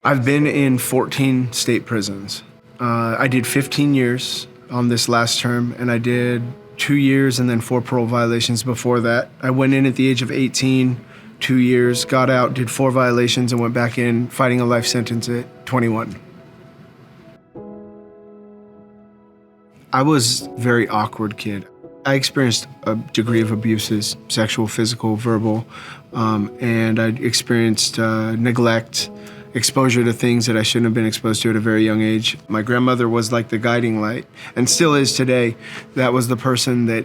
I've been in 14 state prisons. I did 15 years on this last term, and I did 2 years and then 4 parole violations before that. I went in at the age of 18, 2 years, got out, did 4 violations, and went back in fighting a life sentence at 21. I was a very awkward kid. I experienced a degree of abuses, sexual, physical, verbal, and I experienced neglect, exposure to things that I shouldn't have been exposed to at a very young age. My grandmother was like the guiding light, and still is today. That was the person that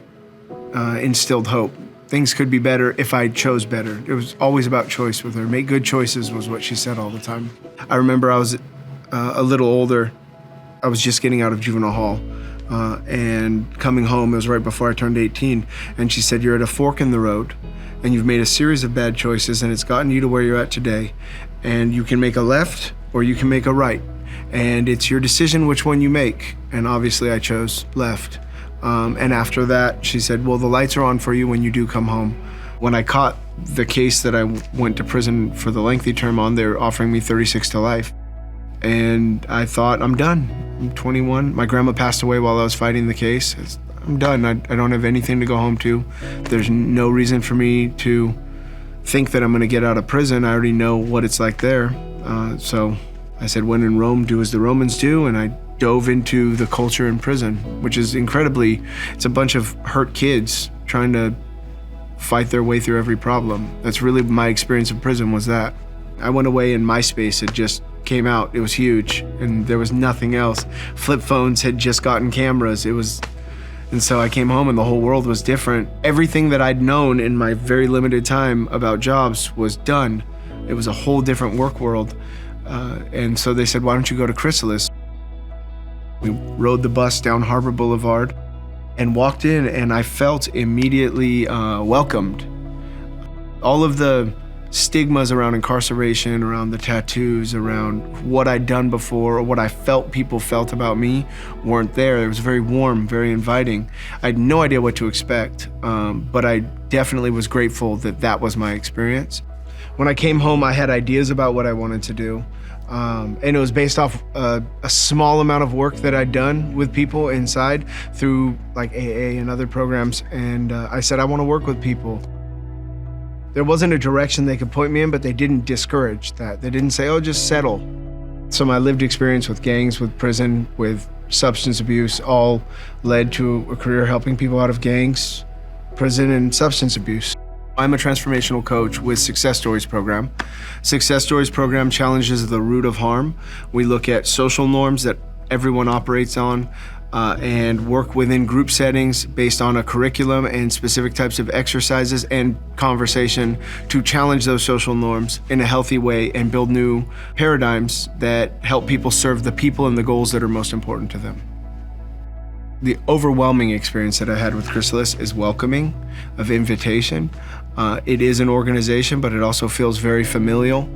instilled hope. Things could be better if I chose better. It was always about choice with her. Make good choices was what she said all the time. I remember I was a little older. I was just getting out of juvenile hall. And coming home, it was right before I turned 18, and she said, "You're at a fork in the road, and you've made a series of bad choices, and it's gotten you to where you're at today, and you can make a left or you can make a right, and it's your decision which one you make." And obviously I chose left. And after that, she said, "Well, the lights are on for you when you do come home." When I caught the case that I went to prison for the lengthy term on, they're offering me 36 to life. And I thought, I'm done. I'm 21. My grandma passed away while I was fighting the case. I'm done. I don't have anything to go home to. There's no reason for me to think that I'm going to get out of prison. I already know what it's like there. So I said, when in Rome, do as the Romans do. And I dove into the culture in prison, which is it's a bunch of hurt kids trying to fight their way through every problem. That's really my experience of prison, was that. I went away and MySpace had just came out. It was huge, and there was nothing else. Flip phones had just gotten cameras. And so I came home and the whole world was different. Everything that I'd known in my very limited time about jobs was done. It was a whole different work world. And so they said, "Why don't you go to Chrysalis?" We rode the bus down Harbor Boulevard and walked in, and I felt immediately welcomed. All of the stigmas around incarceration, around the tattoos, around what I'd done before, or what I felt people felt about me, weren't there. It was very warm, very inviting. I had no idea what to expect, but I definitely was grateful that that was my experience. When I came home, I had ideas about what I wanted to do, and it was based off a small amount of work that I'd done with people inside through like AA and other programs, and I said, I want to work with people. There wasn't a direction they could point me in, but they didn't discourage that. They didn't say, "Oh, just settle." So my lived experience with gangs, with prison, with substance abuse, all led to a career helping people out of gangs, prison, and substance abuse. I'm a transformational coach with Success Stories program. Success Stories program challenges the root of harm. We look at social norms that everyone operates on, and work within group settings based on a curriculum and specific types of exercises and conversation to challenge those social norms in a healthy way and build new paradigms that help people serve the people and the goals that are most important to them. The overwhelming experience that I had with Chrysalis is welcoming, of invitation. It is an organization, but it also feels very familial.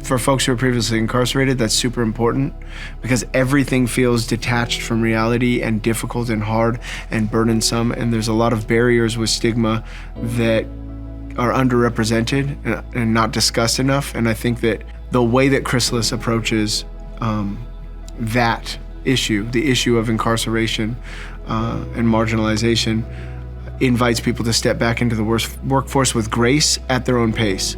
For folks who are previously incarcerated, that's super important because everything feels detached from reality and difficult and hard and burdensome, and there's a lot of barriers with stigma that are underrepresented and not discussed enough. And I think that the way that Chrysalis approaches that issue, the issue of incarceration and marginalization, invites people to step back into the workforce with grace at their own pace.